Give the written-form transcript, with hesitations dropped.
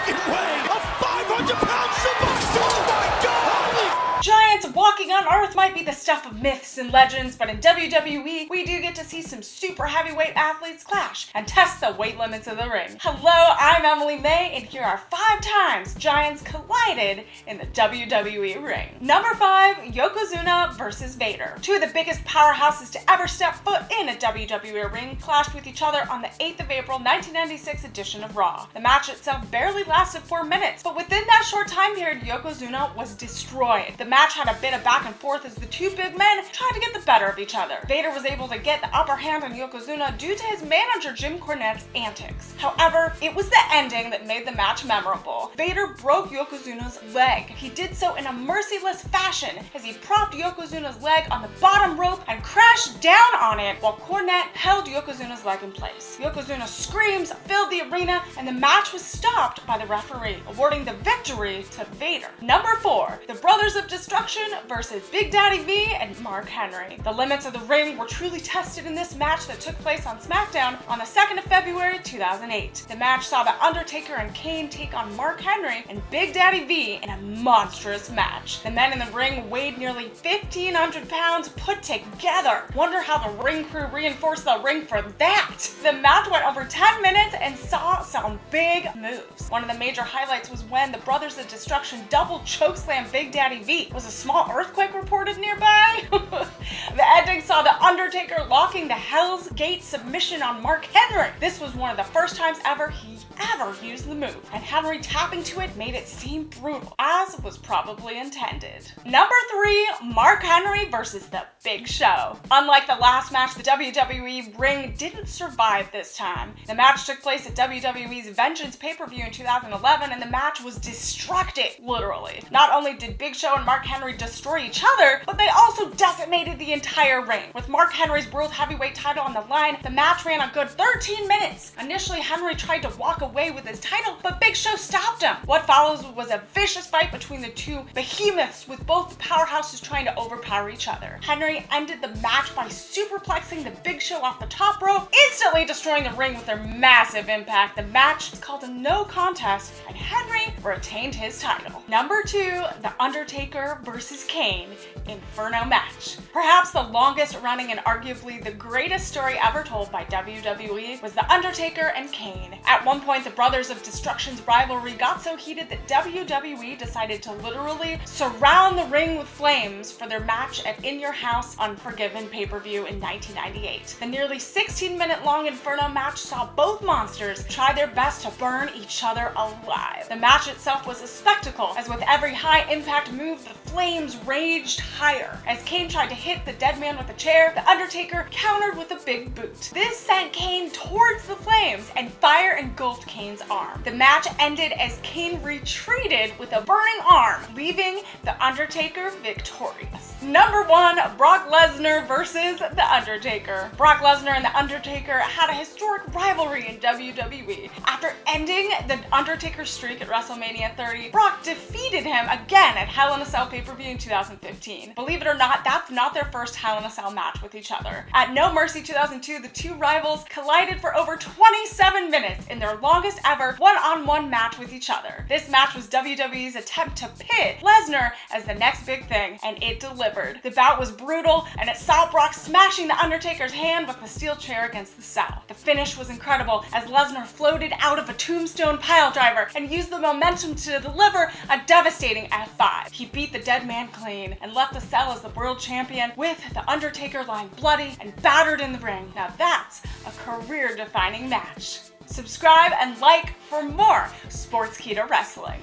fucking way! A 500-pound super... Oh my god! Giants walking on Earth might be the stuff of myths and legends, but in WWE, we do get to see some super heavyweight athletes clash and test the weight limits of the ring. Hello, I'm Emily May, and here are 5 times Giants collided in the WWE ring. Number 5, Yokozuna versus Vader. 2 of the biggest powerhouses to ever step foot in a WWE ring clashed with each other on the 8th of April 1996 edition of Raw. The match itself barely lasted 4 minutes, but within that short time period, Yokozuna was destroyed. The match had a bit of back and forth as the 2 big men tried to get the better of each other. Vader was able to get the upper hand on Yokozuna due to his manager Jim Cornette's antics. However, it was the ending that made the match memorable. Vader broke Yokozuna's leg. He did so in a merciless fashion as he propped Yokozuna's leg on the bottom rope and crashed down on it while Cornette held Yokozuna's leg in place. Yokozuna's screams filled the arena and the match was stopped by the referee, awarding the victory to Vader. Number 4, the Brothers of Destruction versus Big Daddy V and Mark Henry. The limits of the ring were truly tested in this match that took place on SmackDown on the 2nd of February 2008. The match saw The Undertaker and Kane take on Mark Henry and Big Daddy V in a monstrous match. The men in the ring weighed nearly 1,500 pounds put together. Wonder how the ring crew reinforced the ring for that. The match went over 10 minutes and saw some big moves. One of the major highlights was when the Brothers of Destruction double chokeslam Big Daddy V. Was a small earthquake reported nearby? The ending saw The Undertaker locking the Hell's Gate submission on Mark Henry. This was one of the first times ever he used the move, and Henry tapping to it made it seem brutal, as was probably intended. Number 3, Mark Henry versus The Big Show. Unlike the last match, the WWE ring didn't survive this time. The match took place at WWE's Vengeance pay-per-view in 2011, and the match was destructive, literally. Not only did Big Show and Mark Henry destroy each other, but they also decimated the entire ring. With Mark Henry's World Heavyweight title on the line, the match ran a good 13 minutes. Initially, Henry tried to walk away with his title, but Big Show stopped him. What follows was a vicious fight between the 2 behemoths, with both the powerhouses trying to overpower each other. Henry ended the match by superplexing the Big Show off the top rope, instantly destroying the ring with their massive impact. The match was called a no contest, and Henry retained his title. Number 2, The Undertaker versus Kane, Inferno match. Perhaps the longest running and arguably the greatest story ever told by WWE was The Undertaker and Kane. At one point, the Brothers of Destruction's rivalry got so heated that WWE decided to literally surround the ring with flames for their match at In Your House Unforgiven pay-per-view in 1998. The nearly 16-minute long Inferno match saw both monsters try their best to burn each other alive. The match itself was a spectacle, as with every high-impact move, the flames raged higher. As Kane tried to hit the dead man with a chair, The Undertaker countered with a big boot. This sent Kane towards the flames, and fire engulfed Kane's arm. The match ended as Kane retreated with a burning arm, leaving The Undertaker victorious. Number 1, Brock Lesnar versus The Undertaker. Brock Lesnar and The Undertaker had a historic rivalry in WWE. After ending The Undertaker's streak at WrestleMania 30, Brock defeated him again at Hell in a Cell pay-per-view in 2015. Believe it or not, that's not their first Hell in a Cell match with each other. At No Mercy 2002, the 2 rivals collided for over 27 minutes in their longest ever one-on-one match with each other. This match was WWE's attempt to pit Lesnar as the next big thing, and it delivered. The bout was brutal, and it saw Brock smashing The Undertaker's hand with the steel chair against the cell. The finish was incredible as Lesnar floated out of a tombstone piledriver and used the momentum to deliver a devastating F5. He beat the dead man clean and left the cell as the world champion, with The Undertaker lying bloody and battered in the ring. Now that's a career-defining match. Subscribe and like for more Sportskeeda Wrestling.